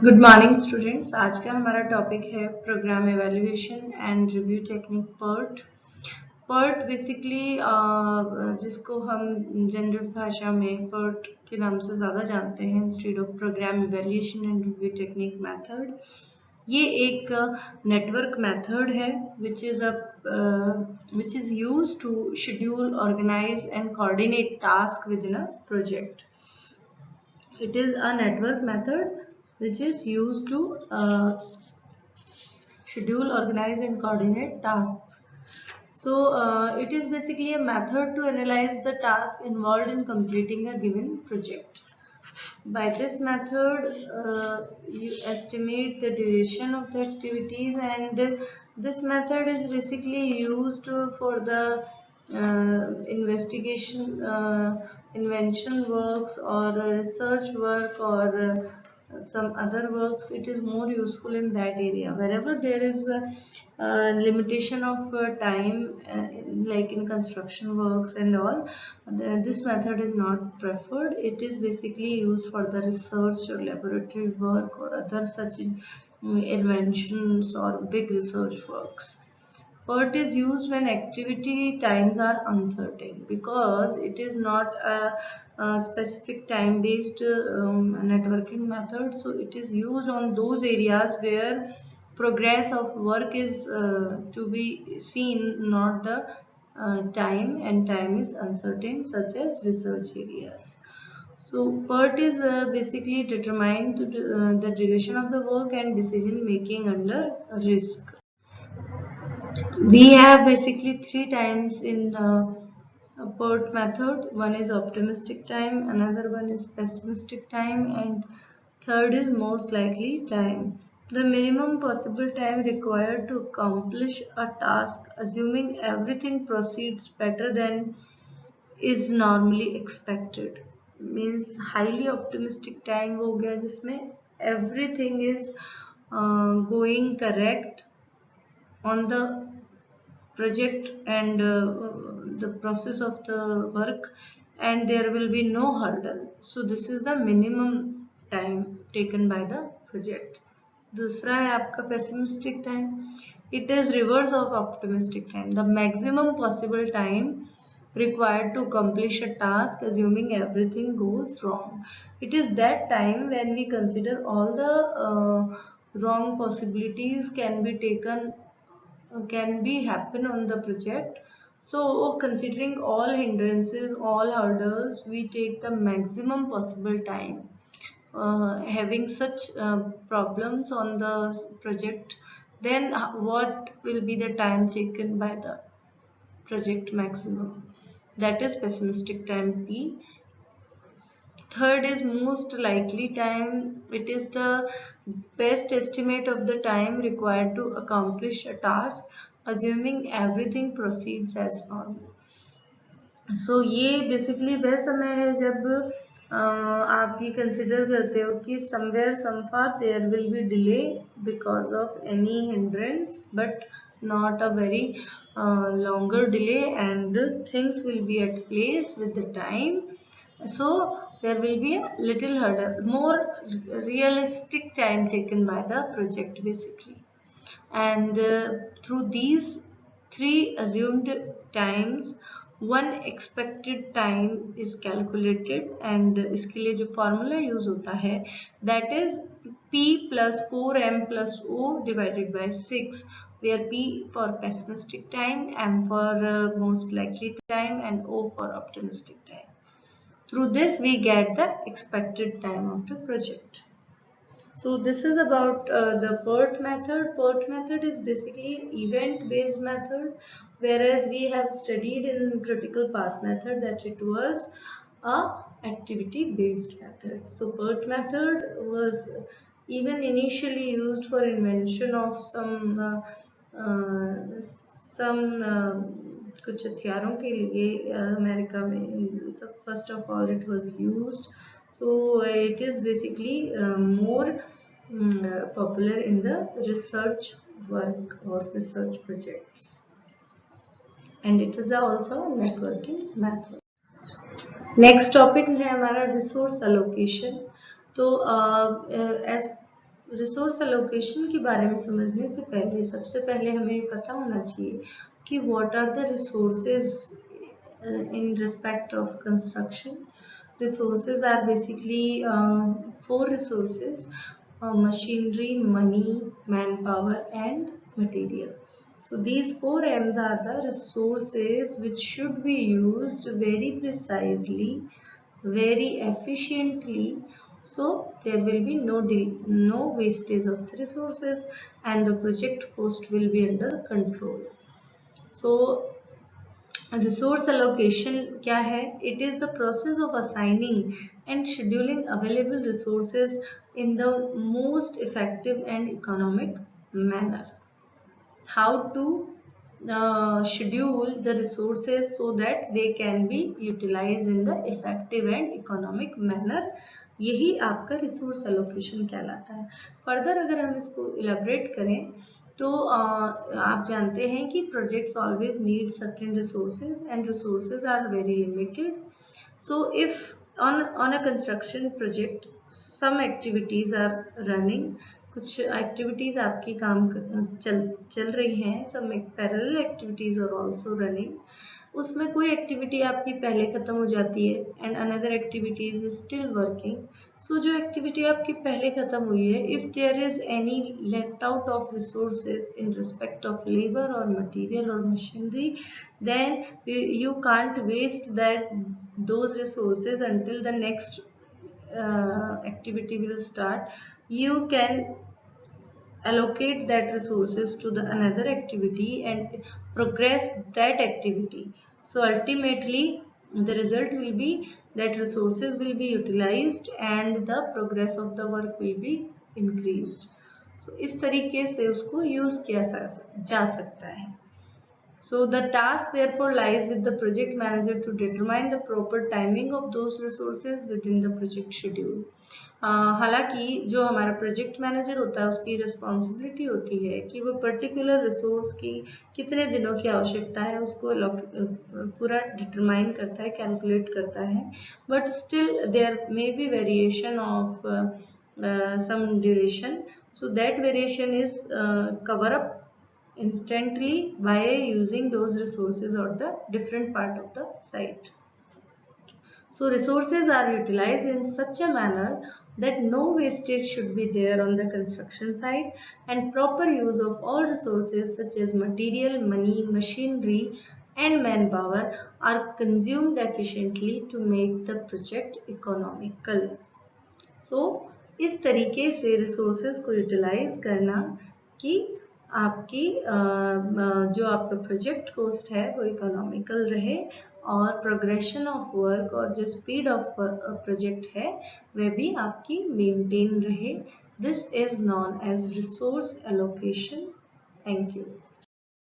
Good morning students. आज का हमारा टॉपिक है program evaluation and review technique PERT. PERT basically जिसको हम जनरल भाषा में पर्ट के नाम से ज़्यादा जानते हैं instead of program evaluation and review technique method. ये एक नेटवर्क मेथड है which is used to schedule, organize and coordinate tasks within a project. It is a network method which is used to schedule, organize and coordinate tasks. So it is basically a method to analyze the task involved in completing a given project. By this method, you estimate the duration of the activities, and this method is basically used for the investigation, invention works or research work or some other works. It is more useful in that area. Wherever there is a limitation of time, like in construction works and all, this method is not preferred. It is basically used for the research or laboratory work or other such inventions or big research works. PERT is used when activity times are uncertain because it is not a specific time based networking method. So it is used on those areas where progress of work is to be seen, not the time, and time is uncertain, such as research areas. So PERT is basically determined to the duration of the work and decision making under risk. We have basically three times in PERT method. One is optimistic time, another one is pessimistic time, and third is most likely time. The minimum possible time required to accomplish a task, assuming everything proceeds better than is normally expected, means highly optimistic time हो गया जिसमें everything is going correct on the project and the process of the work, and there will be no hurdle. So this is the minimum time taken by the project. दूसरा है आपका pessimistic time. It is reverse of optimistic time. The maximum possible time required to accomplish a task, assuming everything goes wrong. It is that time when we consider all the wrong possibilities can be happen on the project. So considering all hindrances, all hurdles, we take the maximum possible time. Having such problems on the project, then what will be the time taken by the project maximum? That is pessimistic time P. Third is most likely time. It is the best estimate of the time required to accomplish a task, assuming everything proceeds as normal. So ये basically वह समय है जब आप ये consider करते हो कि somewhere somefar there will be delay because of any hindrance, but not a very longer delay, and the things will be at place with the time. So there will be a little hurdle, more realistic time taken by the project basically. And through these three assumed times, one expected time is calculated, and इसके लिए जो formula use होता है that is P plus 4M plus O divided by 6, where P for pessimistic time, M for most likely time, and O for optimistic time. Through this we get the expected time of the project. So this is about the PERT method. PERT method is basically event-based method, whereas we have studied in critical path method that it was a activity-based method. So PERT method was even initially used for invention of कुछ हथियारों के लिए America में first of all it was used. So it is basically more popular in the research work or research projects, and it is also a networking method. Next topic है हमारा resource allocation. तो as resource allocation के बारे में समझने से पहले सबसे पहले हमें पता होना चाहिए कि what are the resources in respect of construction. Resources are basically four resources: machinery, money, manpower, and material. So these four M's are the resources which should be used very precisely, very efficiently, so there will be no wastage of the resources and the project cost will be under control. So resource allocation क्या है? It is the process of assigning and scheduling available resources in the most effective and economic manner. How to schedule the resources so that they can be utilized in the effective and economic manner. यही आपका resource allocation कहलाता है. Further अगर हम इसको elaborate करें तो आप जानते हैं कि projects always need certain resources and resources are very limited. So if on a construction project some activities are running, कुछ एक्टिविटीज आपकी काम चल रही हैं, some parallel activities are also running. उसमें कोई एक्टिविटी आपकी पहले खत्म हो जाती है and another activity is still working. So जो एक्टिविटी आपकी पहले खत्म हुई है, if there is any left out of resources in respect of labour और मटेरियल और machinery, then you can't waste those resources until the next activity will start. You can allocate that resources to the another activity and progress that activity. So ultimately the result will be that resources will be utilized and the progress of the work will be increased. So इस तरीके से उसको use किया जा सकता है. So the task therefore lies with the project manager to determine the proper timing of those resources within the project schedule. हालांकि जो हमारा प्रोजेक्ट मैनेजर होता है उसकी रिस्पॉन्सिबिलिटी होती है कि वो पर्टिकुलर रिसोर्स की कितने दिनों की आवश्यकता है उसको पूरा डिटरमाइन करता है, कैलकुलेट करता है. But still there may be variation of some duration, so that variation is cover up instantly by using those resources or the different part of the site. So resources are utilized in such a manner that no wastage should be there on the construction site, and proper use of all resources such as material, money, machinery and manpower are consumed efficiently to make the project economical. So इस तरीके से resources को utilise करना कि आपकी जो आपका project cost है वो इकोनॉमिकल रहे और प्रोग्रेशन ऑफ वर्क और जो स्पीड ऑफ प्रोजेक्ट है वह भी आपकी मेंटेन रहे. This is known as resource allocation. Thank you.